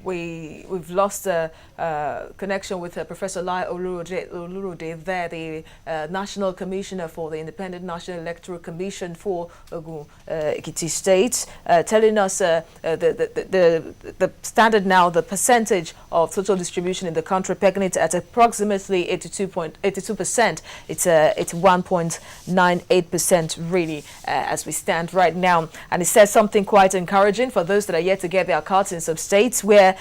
we've lost connection with Professor Lai Olurode there, the National Commissioner for the Independent National Electoral Commission for Ogun Ekiti State, telling us the standard now, the percentage of total distribution in the country, pegging it at approximately 82%. It's 1.98% really as we stand right now. And it says something quite encouraging for those that are yet to get their cards in some states where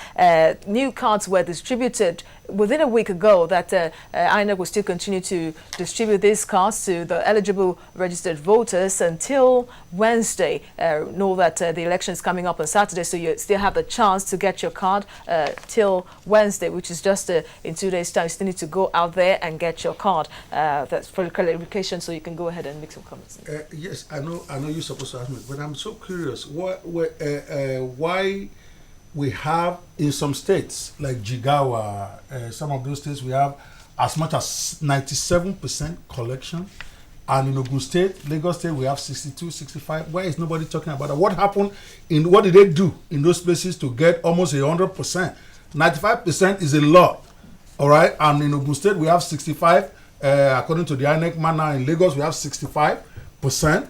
new cards were distributed within a week ago, that INEC will still continue to distribute these cards to the eligible registered voters until Wednesday. Know that the election is coming up on Saturday, so you still have the chance to get your card till Wednesday, which is just in 2 days' time. You still need to go out there and get your card. That's for clarification, so you can go ahead and make some comments. Yes, I know you're supposed to ask me, but I'm so curious. Why we have in some states like Jigawa, some of those states we have as much as 97% collection, and in Ogun State, Lagos State, we have 62, 65. Why is nobody talking about that? What happened what did they do in those places to get almost 100%? 95% is a lot, all right? And in Ogun State, we have 65. According to the INEC man now in Lagos, we have 65%.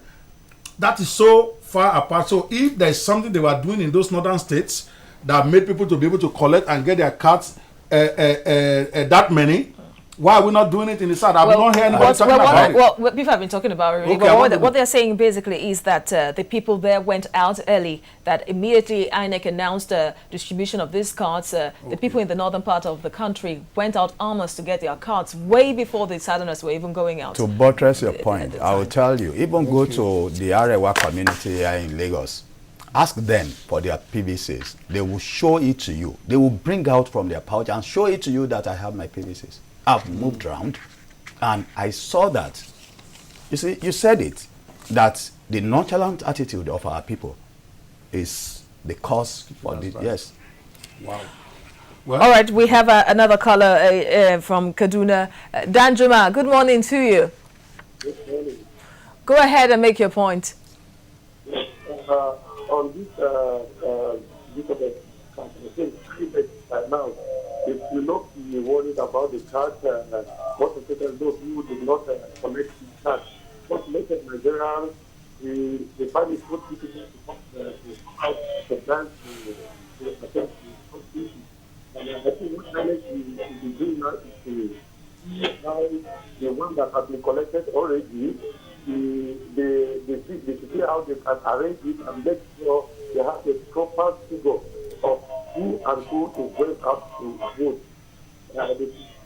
That is so far apart. So if there's something they were doing in those northern states that made people to be able to collect and get their cards that many, why are we not doing it in the south? I've not heard anybody talking about it. Well, people have been talking about it already. Okay, but what they're saying basically is that the people there went out early, that immediately INEC announced the distribution of these cards. The people in the northern part of the country went out almost to get their cards way before the southerners were even going out. To buttress your point, I will tell you, even go to the Arewa community here in Lagos. Ask them for their PVCs. They will show it to you. They will bring out from their pouch and show it to you that I have my PVCs. I've moved around and I saw that. You see, you said it, that the nonchalant attitude of our people is the cause for this. Yes. Wow. Well, all right, we have another caller from Kaduna. Danjuma, good morning to you. Good morning. Go ahead and make your point. On this now, if you not be worried about the card, what to say those who did not connect the card, what makes it Nigerians, they find it so difficult to come out the bank to attempt to. And I think what managed to be doing now is to see how the one that has been collected already, they see how they can arrange it and make sure they have a proper figure of who and who is going out to vote.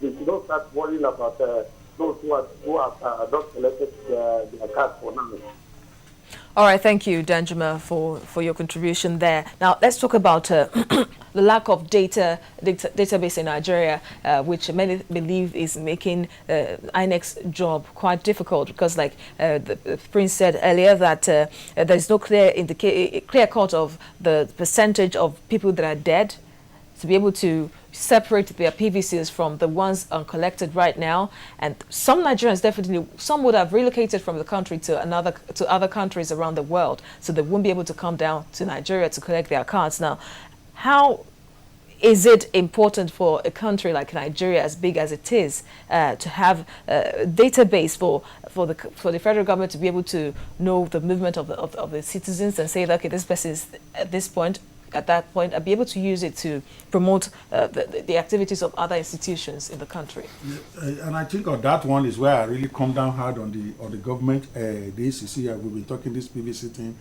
They should not start worrying about those who have not selected their card for now. All right, thank you, Danjuma, for your contribution there. Now, let's talk about the lack of database in Nigeria, which many believe is making INEC's job quite difficult because, like the Prince said earlier, that there is no clear cut of the percentage of people that are dead to be able to separate their PVCs from the ones uncollected right now. And some Nigerians definitely, some would have relocated from the country to other countries around the world, so they won't be able to come down to Nigeria to collect their cards. Now, how is it important for a country like Nigeria, as big as it is, to have a database for the federal government to be able to know the movement of the citizens and say that, okay, this person is at that point, I'll be able to use it to promote the activities of other institutions in the country. And I think on that one is where I really come down hard on the government. The ACC, we've been talking this PVC thing.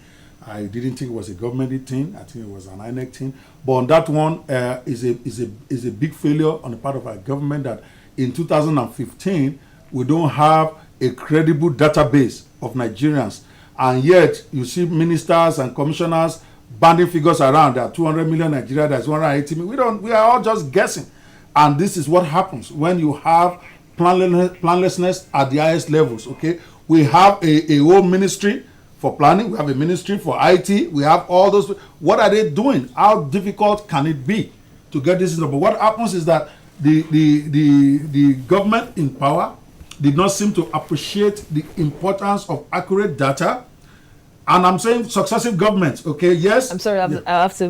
I didn't think it was a government thing. I think it was an INEC thing. But on that one, is a big failure on the part of our government that in 2015 we don't have a credible database of Nigerians, and yet you see ministers and commissioners banding figures around. There are 200 million Nigeria, there's 180 million. We are all just guessing. And this is what happens when you have planlessness at the highest levels, okay? We have a whole ministry for planning. We have a ministry for IT. We have all those. What are they doing? How difficult can it be to get this? But what happens is that the government in power did not seem to appreciate the importance of accurate data. And I'm saying successive governments, okay? Yes? I'm sorry, I'll have to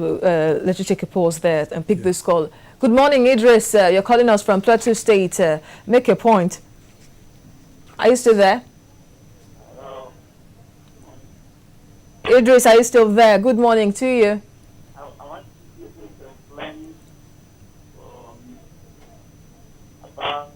let you take a pause there and pick this call. Good morning, Idris. You're calling us from Plateau State. Make your point. Are you still there? Idris, are you still there? Good morning to you. I want you to explain about.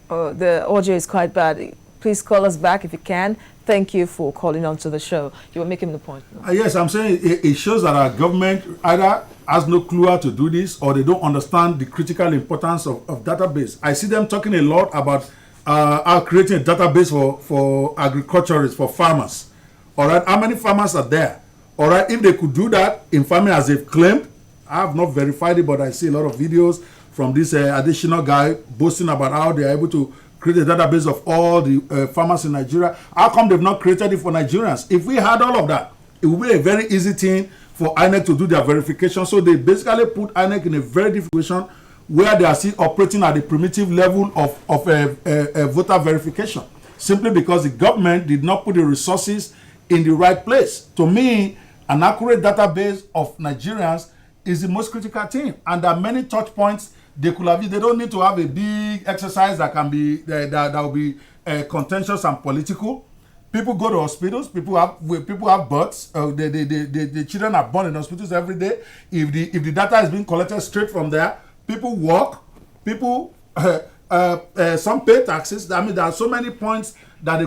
Oh, the audio is quite bad. Please call us back if you can. Thank you for calling on to the show. You were making the point. Yes, I'm saying it shows that our government either has no clue how to do this or they don't understand the critical importance of database. I see them talking a lot about creating a database for agriculturists, for farmers. All right, how many farmers are there? All right, if they could do that in farming as they've claimed, I have not verified it, but I see a lot of videos from this additional guy boasting about how they are able to create a database of all the farmers in Nigeria. How come they've not created it for Nigerians? If we had all of that, it would be a very easy thing for INEC to do their verification. So they basically put INEC in a very difficult situation where they are still operating at the primitive level of voter verification, simply because the government did not put the resources in the right place. To me, an accurate database of Nigerians is the most critical thing. And there are many touch points they could have. They don't need to have a big exercise that can be that will be contentious and political. People go to hospitals. People have births. The children are born in hospitals every day. If the data is being collected straight from there, people work. People some pay taxes. I mean, there are so many points that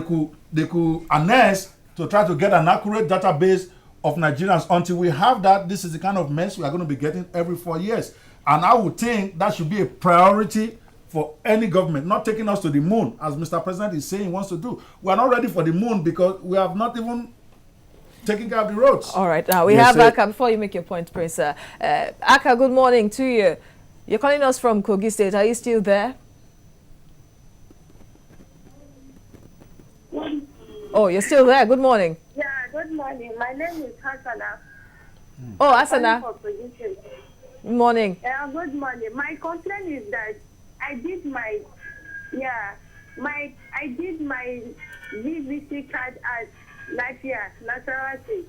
they could harness to try to get an accurate database of Nigerians. Until we have that, this is the kind of mess we are going to be getting every 4 years. And I would think that should be a priority for any government, not taking us to the moon, as Mr. President is saying he wants to do. We are not ready for the moon because we have not even taken care of the roads. All right, now we have Aka. Before you make your point, Prince. Aka, good morning to you. You're calling us from Kogi State. Are you still there? Oh, you're still there. Good morning. Yeah, good morning. My name is Hassana. Oh, Hassana. Good morning. Good morning. My complaint is that I did my VVC card at last year, Nasarawa State,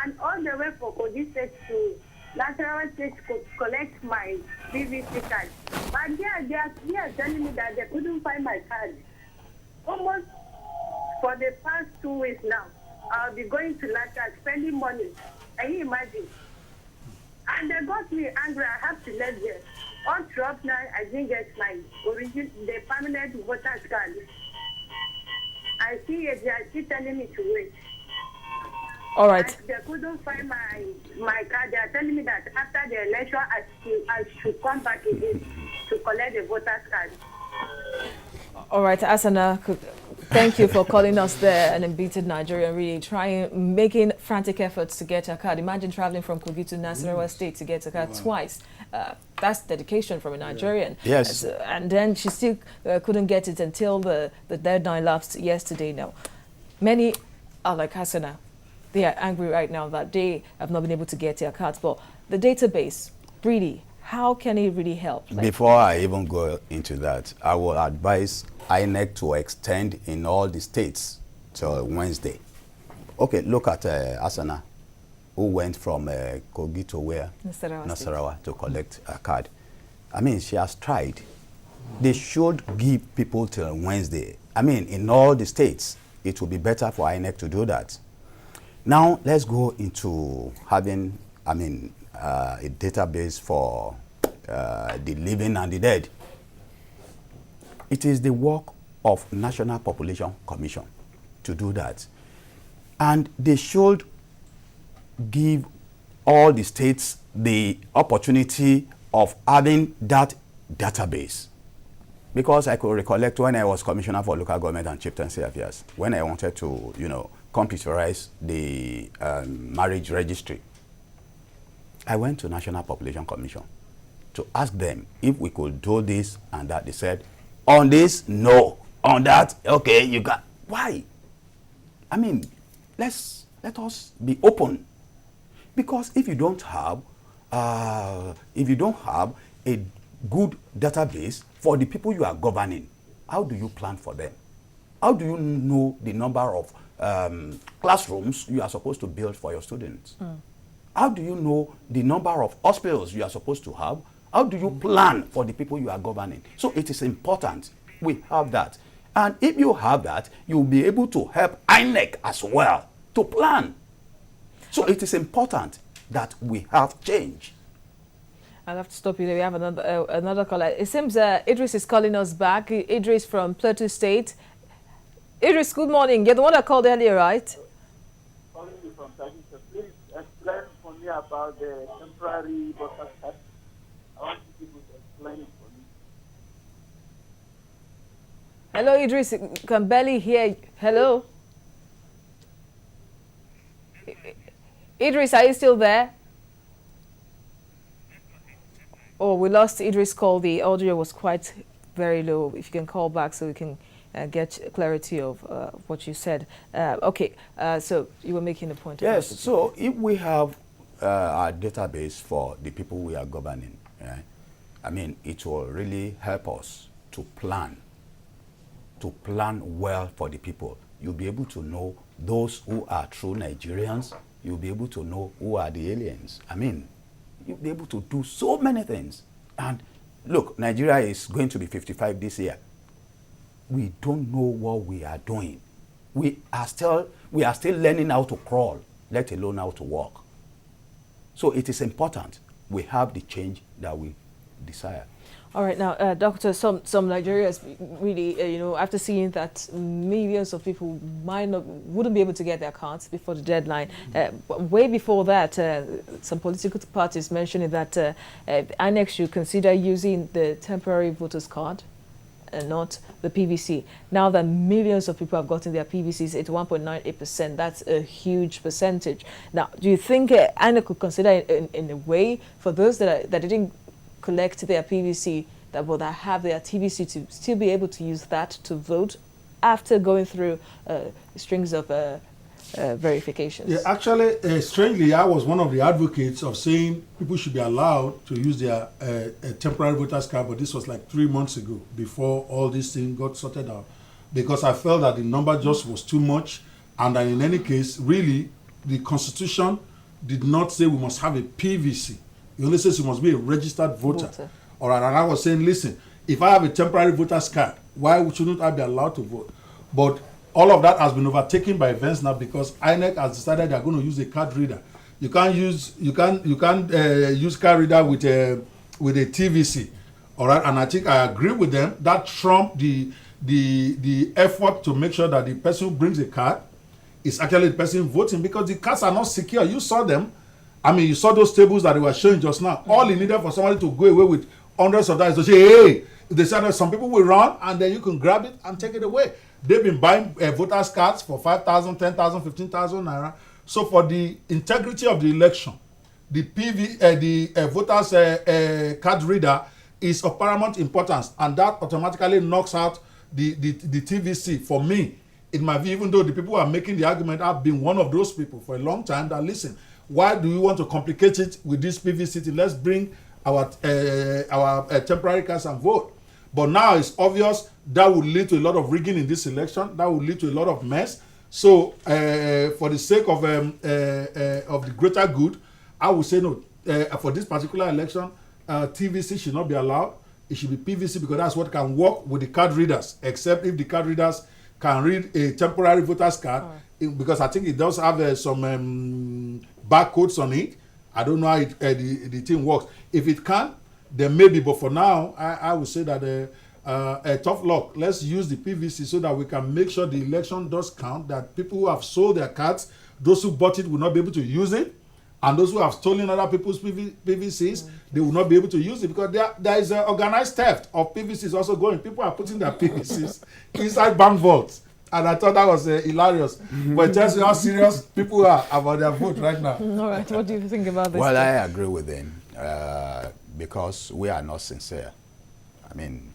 and all the way for Kogi State to Nasarawa State could collect my VVC card. But they are telling me that they couldn't find my card. Almost for the past 2 weeks now, I'll be going to Lata spending money. Can you imagine? And they got me angry. I have to let them. On drop now, I didn't get the permanent voter's card. I see it, they are still telling me to wait. All right. And they couldn't find my card. They are telling me that after the election, I should come back again to collect the voter's card. All right, Asana, thank you for calling us there, an embittered Nigerian, really making frantic efforts to get a card. Imagine traveling from Kogi to Nasarawa State to get a card twice. That's dedication from a Nigerian. Yes. And then she still couldn't get it until the deadline lapsed yesterday now. Many are like Asana. They are angry right now that they have not been able to get their cards. But the database, really, how can it really help? Before I even go into that, I will advise INEC to extend in all the states till Wednesday. Okay, look at Asana, who went from Kogi to where? Nasarawa to collect a card. I mean, she has tried. They should give people till Wednesday. I mean, in all the states, it will be better for INEC to do that. Now, let's go into having, a database for the living and the dead. It is the work of National Population Commission to do that. And they should give all the states the opportunity of having that database. Because I could recollect when I was Commissioner for Local Government and Chieftaincy Affairs, when I wanted to, computerize the marriage registry, I went to National Population Commission to ask them if we could do this and that. They said, on this, no. On that, okay, you got. Why? I mean, let us be open. Because if you don't have a good database for the people you are governing, how do you plan for them? How do you know the number of classrooms you are supposed to build for your students? How do you know the number of hospitals you are supposed to have? How do you plan for the people you are governing? So it is important we have that. And if you have that, you'll be able to help INEC as well to plan. So it is important that we have change. I'll have to stop you there. We have another caller. It seems Idris is calling us back. Idris from Plateau State. Idris, good morning. You're the one that called earlier, right? Calling you from Tajika. Please explain for me about the temporary voter card. I want you people to explain it for me. Hello, Idris. Can barely hear you. Hello? Idris, are you still there? Oh, we lost Idris' call. The audio was quite very low. If you can call back so we can get clarity of what you said. Okay, so you were making a point. Yes, so if we have our database for the people we are governing, I mean, it will really help us to plan well for the people. You'll be able to know those who are true Nigerians. You'll be able to know who are the aliens. I mean, you'll be able to do so many things. And look, Nigeria is going to be 55 this year. We don't know what we are doing. We are still learning how to crawl, let alone how to walk. So it is important we have the change that we desire. All right, now, Doctor, some Nigerians really, you know, after seeing that millions of people wouldn't be able to get their cards before the deadline. Way before that, some political parties mentioning that INEC should consider using the temporary voters card and not the PVC. Now that millions of people have gotten their PVCs, it's 1.98%. That's a huge percentage. Now, do you think INEC could consider in a way for those that didn't collect their PVC, that will have their TVC, to still be able to use that to vote after going through strings of verifications? Yeah, actually, strangely, I was one of the advocates of saying people should be allowed to use their temporary voters card, but this was like 3 months ago, before all this thing got sorted out, because I felt that the number just was too much, and that in any case, really, the Constitution did not say we must have a PVC. It only says you must be a registered voter. All right, and I was saying, listen, if I have a temporary voter's card, why shouldn't I be allowed to vote? But all of that has been overtaken by events now, because INEC has decided they're going to use a card reader. You can't use card reader with a TVC. All right, and I think I agree with them. That trumped the effort to make sure that the person who brings a card is actually the person voting, because the cards are not secure. You saw them. I mean, you saw those tables that they were showing just now. All you needed for somebody to go away with hundreds of dollars to say, hey, they said that some people will run, and then you can grab it and take it away. They've been buying voters' cards for 5,000, 10,000, 15,000 naira. So for the integrity of the election, the voters' card reader is of paramount importance, and that automatically knocks out the TVC. For me, it might be, even though the people who are making the argument, I've been one of those people for a long time, that listen, why do we want to complicate it with this PVC thing? Let's bring our temporary cards and vote. But now it's obvious that would lead to a lot of rigging in this election. That would lead to a lot of mess. So for the sake of the greater good, I would say no. For this particular election, TVC should not be allowed. It should be PVC, because that's what can work with the card readers, except if the card readers can read a temporary voter's card, because I think it does have some barcodes on it. I don't know how the thing works. If it can, then maybe, but for now, I would say that tough luck. Let's use the PVC so that we can make sure the election does count, that people who have sold their cards, those who bought it will not be able to use it, and those who have stolen other people's PVCs, they will not be able to use it, because there is organized theft of PVCs also going. People are putting their PVCs inside bank vaults. And I thought that was hilarious. But it tells you how serious people are about their vote right now. All right, what do you think about this? Well, I agree with him, because we are not sincere. I mean,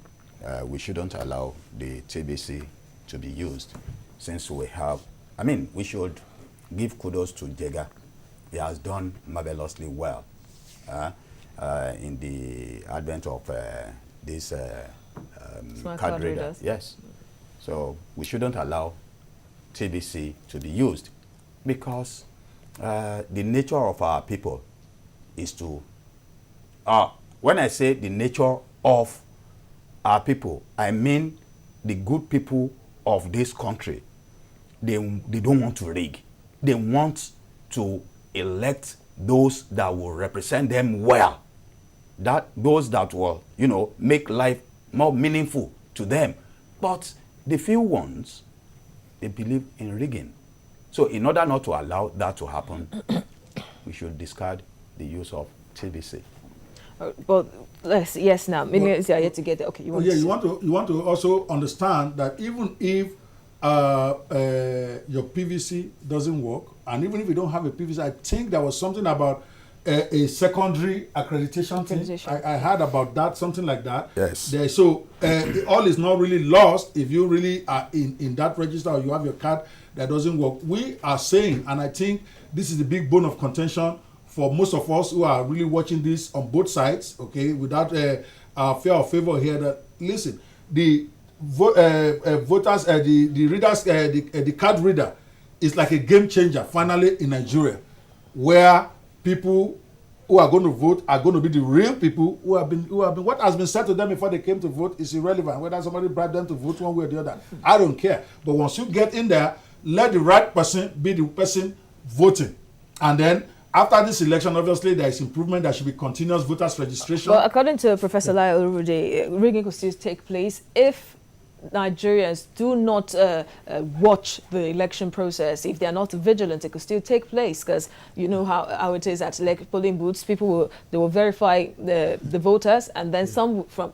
we shouldn't allow the TBC to be used, since we have, I mean, we should give kudos to Jega. He has done marvelously well in the advent of this card reader. Yes. So we shouldn't allow TBC to be used, because the nature of our people is to, when I say the nature of our people, I mean the good people of this country. They don't want to rig. They want to elect those that will represent them well, those that will, make life more meaningful to them. But the few ones, they believe in rigging. So in order not to allow that to happen, we should discard the use of TBC. But yes, now millions are yet to get there. Okay, you want to also understand that even if your PVC doesn't work, and even if you don't have a PVC, I think there was something about a secondary accreditation thing. I heard about that, something like that. Yes. So all is not really lost if you really are in that register, or you have your card that doesn't work. We are saying, and I think this is the big bone of contention for most of us who are really watching this on both sides, okay, without fear or favor here, that listen, the voters, the readers, the card reader is like a game changer finally in Nigeria, where people who are going to vote are going to be the real people who have been what has been said to them before they came to vote is irrelevant, whether somebody bribed them to vote one way or the other. I don't care. But once you get in there, let the right person be the person voting. And then after this election, obviously, there is improvement. There should be continuous voters registration. Well, according to Professor Lai Olurude, rigging could still take place if Nigerians do not watch the election process. If they are not vigilant, it could still take place, because you know how it is at polling booths. People will verify the voters, and then some from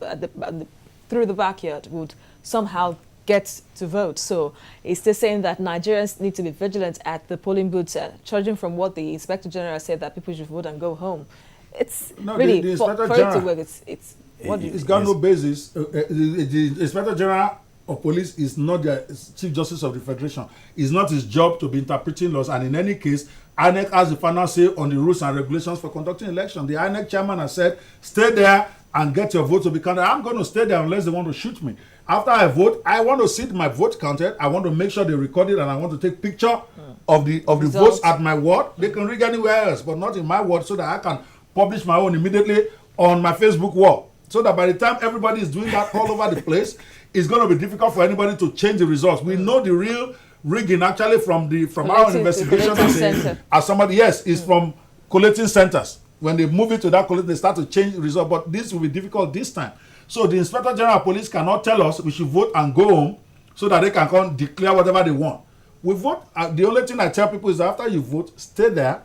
through the backyard would somehow get to vote. So it's still saying that Nigerians need to be vigilant at the polling booths, judging from what the Inspector General said, that people should vote and go home. It's really the for Inspector it General, to work. It's got no basis. The Inspector General of Police is not the Chief Justice of the Federation. It's not his job to be interpreting laws. And in any case, INEC has the final say on the rules and regulations for conducting election. The INEC chairman has said, stay there and get your vote to be counted. I'm going to stay there unless they want to shoot me. After I vote, I want to see my vote counted. I want to make sure they record it, and I want to take picture of the votes at my ward. They can rig anywhere else, but not in my ward, so that I can publish my own immediately on my Facebook wall. So that by the time everybody is doing that all over the place, it's going to be difficult for anybody to change the results. We know the real rigging actually from our investigation as somebody, yes, is from collating centers. When they move it to that collate, they start to change the result. But this will be difficult this time. So the Inspector General of Police cannot tell us we should vote and go home so that they can come declare whatever they want. We vote. The only thing I tell people is that after you vote, stay there.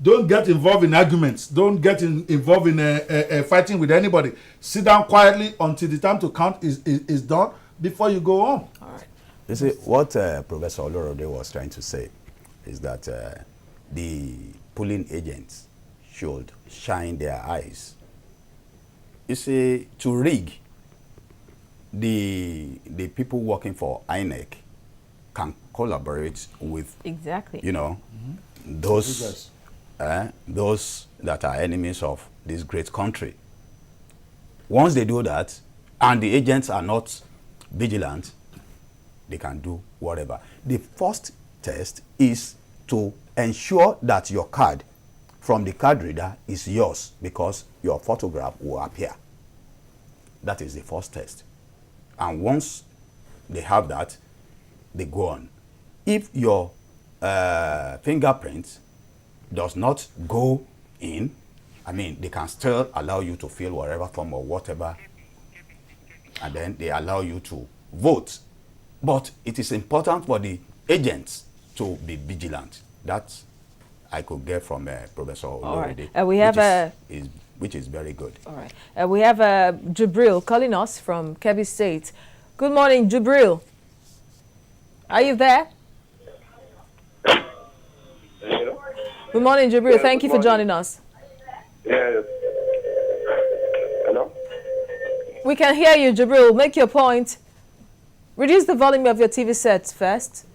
Don't get involved in arguments. Don't get involved in fighting with anybody. Sit down quietly until the time to count is done before you go home. All right. You see, what Professor Olorode was trying to say is that the polling agents should shine their eyes. You see, to rig, the people working for INEC can collaborate with, those that are enemies of this great country. Once they do that, and the agents are not vigilant, they can do whatever. The first test is to ensure that your card from the card reader is yours, because your photograph will appear. That is the first test. And once they have that, they go on. If your fingerprint does not go in, they can still allow you to fill whatever form or whatever, and then they allow you to vote. But it is important for the agents to be vigilant. That's I could get from Professor Olorode, which is very good. All right. We have Jubril calling us from Kebbi State. Good morning, Jubril. Are you there? Hello? Good morning, Jubril. Yeah, Thank you for joining us. Yes. Hello? We can hear you, Jubril. Make your point. Reduce the volume of your TV set first.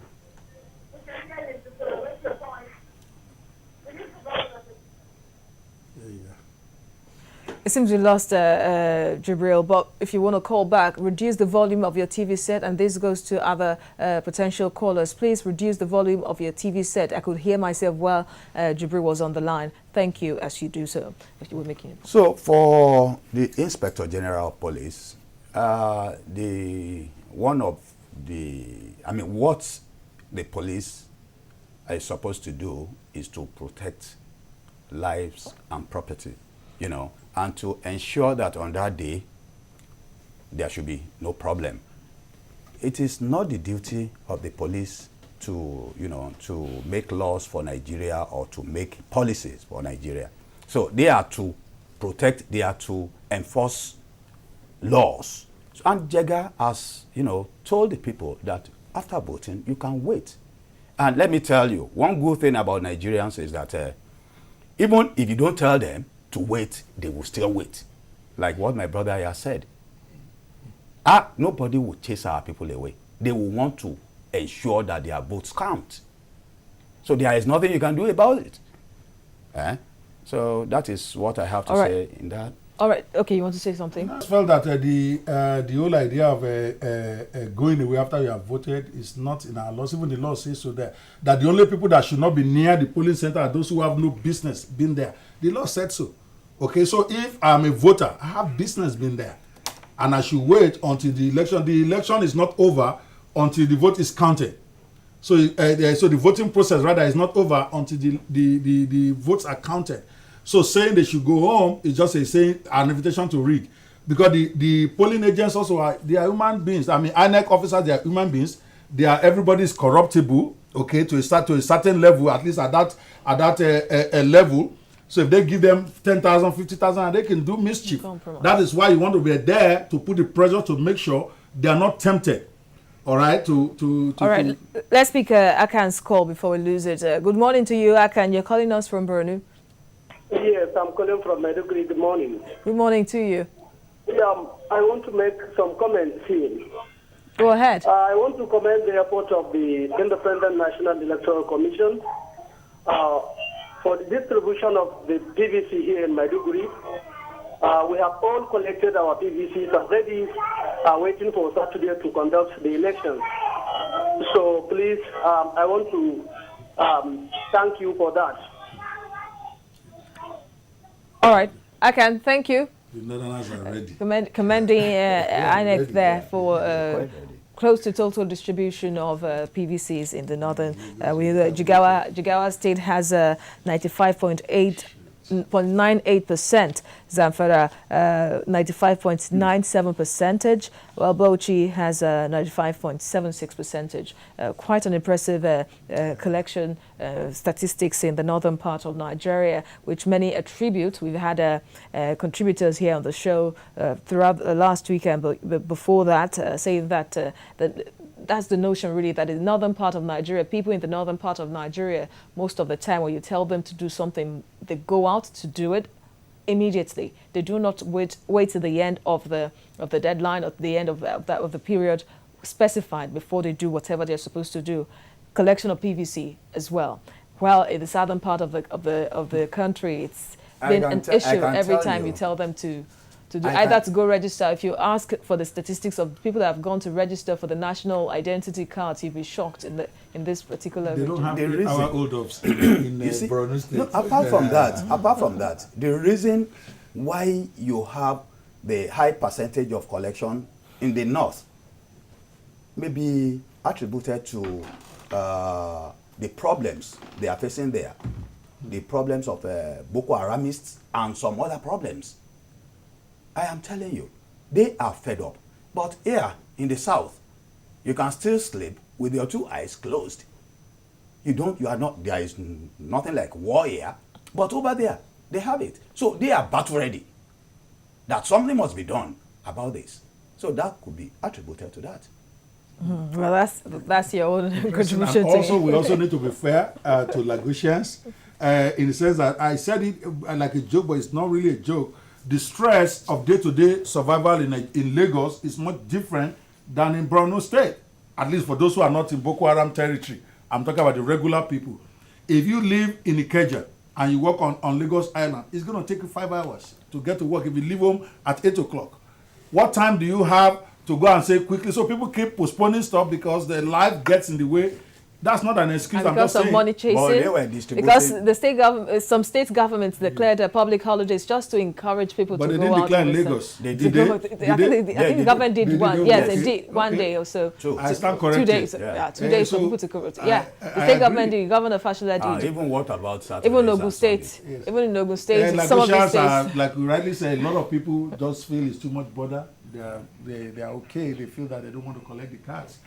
It seems we lost Jibril, but if you want to call back, reduce the volume of your TV set, and this goes to other potential callers. Please reduce the volume of your TV set. I could hear myself while Jibril was on the line. Thank you as you do so. If you were making it. So for the Inspector General of Police, what the police is supposed to do is to protect lives and property, you know, and to ensure that on that day there should be no problem. It is not the duty of the police to, you know, to make laws for Nigeria or to make policies for Nigeria. So they are to protect, they are to enforce laws. And Jega has, you know, told the people that after voting, you can wait. And let me tell you, one good thing about Nigerians is that even if you don't tell them to wait, they will still wait. Like what my brother here said. Nobody will chase our people away. They will want to ensure that their votes count. So there is nothing you can do about it. So that is what I have to say in that. All right. Okay, you want to say something? I felt that the whole idea of going away after you have voted is not in our laws. Even the law says so that the only people that should not be near the polling center are those who have no business being there. The law said so. Okay, so if I'm a voter, I have business being there, and I should wait until the election. The election is not over until the vote is counted. So, so the voting process rather is not over until the votes are counted. So saying they should go home is just saying an invitation to read, because the polling agents also they are human beings. I mean, INEC officers, they are human beings. Everybody is corruptible. Okay, to a certain level, at least at that level. So if they give them 10,000, 50,000, they can do mischief. That is why you want to be there to put the pressure to make sure they are not tempted. All right. All right. Let's pick Akan's call before we lose it. Good morning to you, Akan. You're calling us from Borno. Yes, I'm calling from Maiduguri. Good morning. Good morning to you. Yeah, I want to make some comments here. Go ahead. I want to commend the effort of the Independent National Electoral Commission for the distribution of the PVC here in Maiduguri. We have all collected our PVCs already, waiting for Saturday to conduct the elections. So please, I want to thank you for that. All right, Akan, thank you. The Netherlands are ready. Commending INEC there for close to total distribution of PVCs in the northern. Jigawa State has 95.98%, Zamfara 95.97%, while Bauchi has 95.76%. Quite an impressive collection statistics in the northern part of Nigeria, which many attribute. We've had contributors here on the show throughout the last weekend, but before that, saying that that's the notion really, that in the northern part of Nigeria, people in the northern part of Nigeria, most of the time when you tell them to do something, they go out to do it immediately. They do not wait to the end of the deadline, or the end of the period specified before they do whatever they're supposed to do. Collection of PVC as well. Well, in the southern part of the country, it's been an issue every time you tell them to do either to go register. If you ask for the statistics of people that have gone to register for the national identity cards, you'll be shocked in this particular They region. don't have our old ups in Borno State. No, apart from that, the reason why you have the high percentage of collection in the north may be attributed to the problems they are facing there, the problems of Boko Haramists and some other problems. I am telling you, they are fed up. But here in the south, you can still sleep with your two eyes closed. There is nothing like war here, but over there, they have it. So they are battle ready. That something must be done about this. So that could be attributed to that. Well, that's your own contribution. And also, we also need to be fair to Lagosians, in the sense that I said it like a joke, but it's not really a joke. The stress of day-to-day survival in Lagos is much different than in Borno State, at least for those who are not in Boko Haram territory. I'm talking about the regular people. If you live in Ikeja and you work on Lagos Island, it's going to take you 5 hours. to get to work if you leave home at 8 o'clock? What time do you have to go and say quickly? So people keep postponing stuff because their life gets in the way. That's not an excuse. And I'm because just of saying. money But they chasing, were distributing. because the state government, some state governments declared public holidays just to encourage people But to they go didn't out. declare in and listen. Lagos. They To did. go- Did I think they the did. government did They one. did, Yes, okay. they did one Okay. day or so. Two. I stand 2 corrected. days. Yeah. Yeah, 2 days for So, people to go. I- Yeah, I the state government agree. did. Governor Fashola did. Even what about Saturdays Even and Ogun Sundays? State, even in Ogun State, Like some of these Lagosians states. are, like we rightly say, a lot of people just feel it's too much bother. They are okay. They feel that they don't want to collect the cards,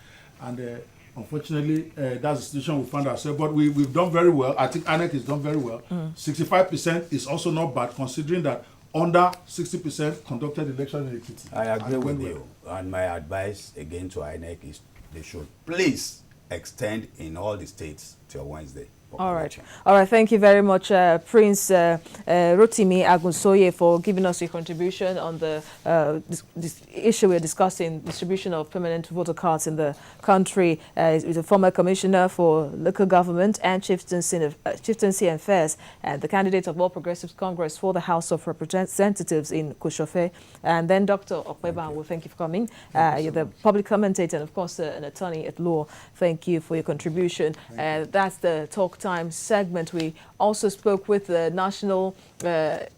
and unfortunately, that's the situation we found ourselves. But we've done very well. I think INEC has done very well. 65% is also not bad, considering that under 60% conducted election in Ekiti. I agree And with went you. And my advice again to INEC is they should please extend in all the states till Wednesday. for All right. election. All right. Thank you very much, Prince Rotimi Agunsoye, for giving us your contribution on the this issue we're discussing, distribution of permanent voter cards in the country. He's a former commissioner for local government and chieftaincy affairs, and the candidate of All Progressives Congress for the House of Representatives in Kushofe. And then Dr. Okpeba, well, thank you for coming. You're the public commentator and, of course, an attorney at law. Thank you for your contribution. That's the Talk Time segment. We also spoke with the National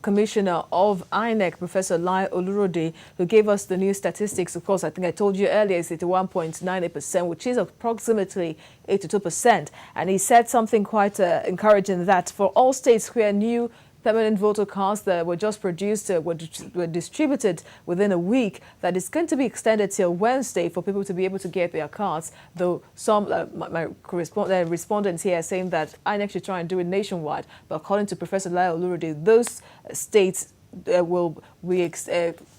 Commissioner of INEC, Professor Lai Olurode, who gave us the new statistics. Of course, I think I told you earlier, it's 81.98%, which is approximately 82%. And he said something quite encouraging, that for all states where new permanent voter cards that were just produced were distributed within a week, that it's going to be extended till Wednesday for people to be able to get their cards, though some, my respondents here are saying that INEC should try and do it nationwide. But according to Professor Lai Olurode, those states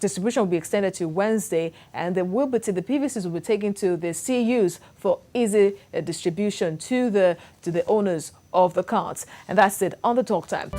distribution will be extended to Wednesday, and the PVCs will be taken to the CUs for easy distribution to the owners of the cards. And that's it on the Talk Time.